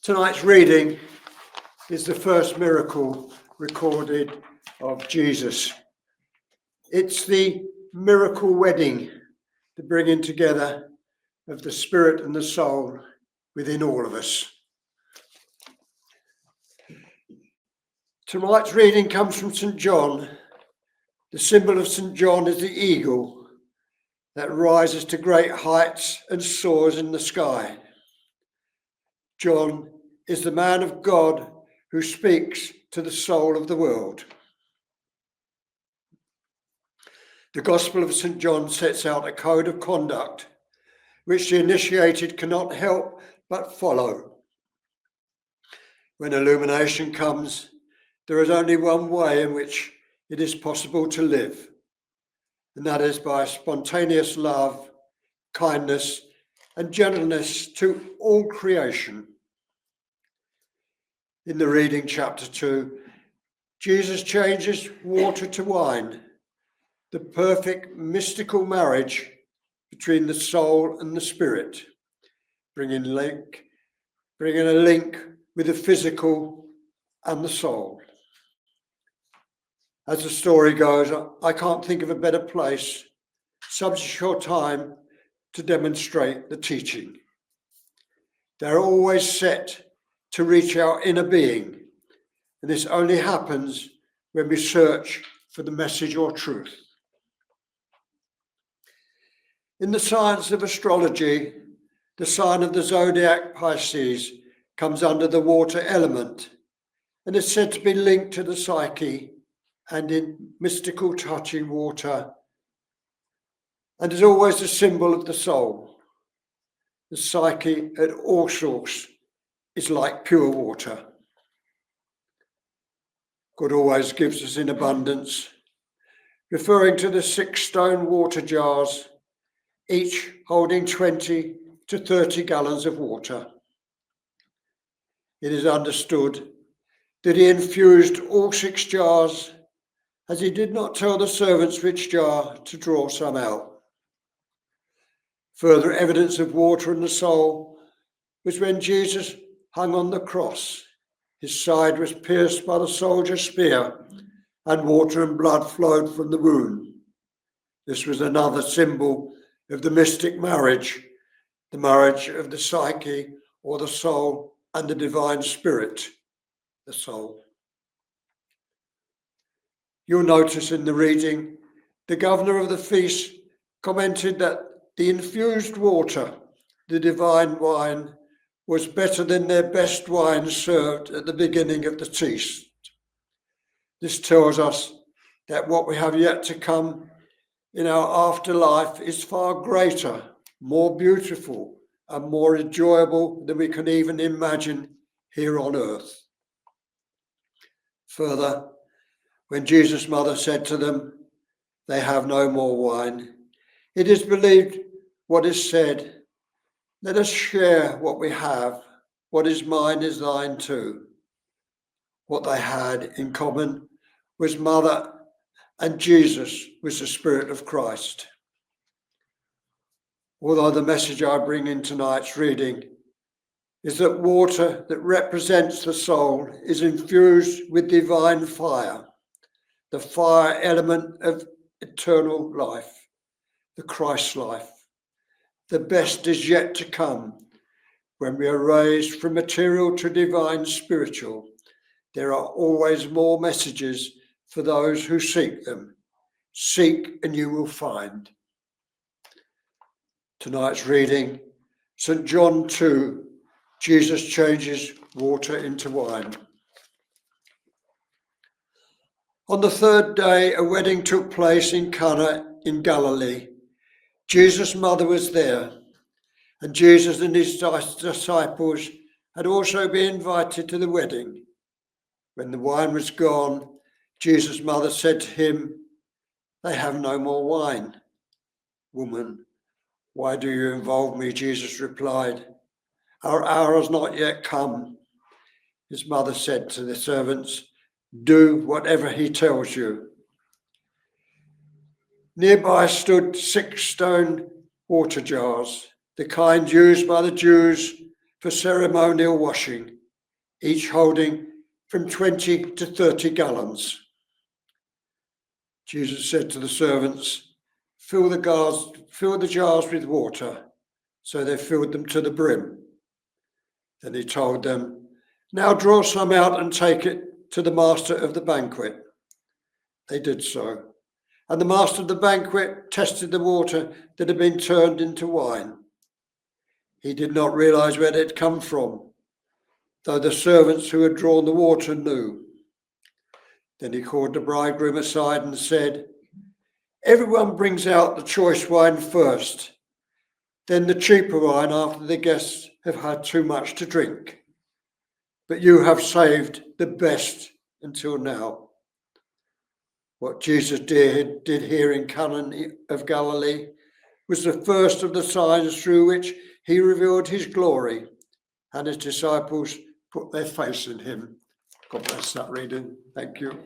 Tonight's reading is the first miracle recorded of Jesus. It's the miracle wedding, the bringing together of the spirit and the soul within all of us. Tonight's reading comes from St. John. The symbol of St. John is the eagle that rises to great heights and soars in the sky. John is the man of God who speaks to the soul of the world. The Gospel of St. John sets out a code of conduct which the initiated cannot help but follow. When illumination comes, there is only one way in which it is possible to live, and that is by spontaneous love, kindness, and gentleness to all creation. In the reading, chapter 2, Jesus changes water to wine, the perfect mystical marriage between the soul and the spirit, bringing a link with the physical and the soul. As the story goes, I can't think of a better place, such a short time, to demonstrate the teaching. They're always set to reach our inner being, and this only happens when we search for the message or truth. In the science of astrology, the sign of the zodiac Pisces comes under the water element and is said to be linked to the psyche and in mystical touching water, and is always a symbol of the soul. The psyche at all source is like pure water. God always gives us in abundance, referring to the 6 stone water jars, each holding 20 to 30 gallons of water. It is understood that he infused all 6 jars, as he did not tell the servants which jar to draw some out. Further evidence of water in the soul was when Jesus hung on the cross. His side was pierced by the soldier's spear, and water and blood flowed from the wound. This was another symbol of the mystic marriage, the marriage of the psyche or the soul and the divine spirit, the soul. You'll notice in the reading, the governor of the feast commented that the infused water, the divine wine, was better than their best wine served at the beginning of the feast. This tells us that what we have yet to come in our afterlife is far greater, more beautiful, and more enjoyable than we can even imagine here on earth. Further, when Jesus' mother said to them, "They have no more wine," it is believed what is said, "Let us share what we have. What is mine is thine too." What they had in common was mother, and Jesus was the Spirit of Christ. Although the message I bring in tonight's reading is that water that represents the soul is infused with divine fire, the fire element of eternal life, the Christ life. The best is yet to come. When we are raised from material to divine spiritual, there are always more messages for those who seek them. Seek and you will find. Tonight's reading, St. John 2, Jesus changes water into wine. On the 3rd day, a wedding took place in Cana in Galilee. Jesus' mother was there, and Jesus and his disciples had also been invited to the wedding. When the wine was gone, Jesus' mother said to him, "They have no more wine." "Woman, why do you involve me?" Jesus replied. "Our hour has not yet come." His mother said to the servants, "Do whatever he tells you." Nearby stood 6 stone water jars, the kind used by the Jews for ceremonial washing, each holding from 20 to 30 gallons. Jesus said to the servants, fill the jars with water. So they filled them to the brim. Then he told them, now draw some out and take it to the master of the banquet. They did so. And the master of the banquet tested the water that had been turned into wine. He did not realize where it had come from, though the servants who had drawn the water knew. Then he called the bridegroom aside and said, everyone brings out the choice wine first, then the cheaper wine after the guests have had too much to drink. But you have saved the best until now. What Jesus did here in Cana of Galilee was the first of the signs through which he revealed his glory, and his disciples put their faith in him. God bless that reading. Thank you.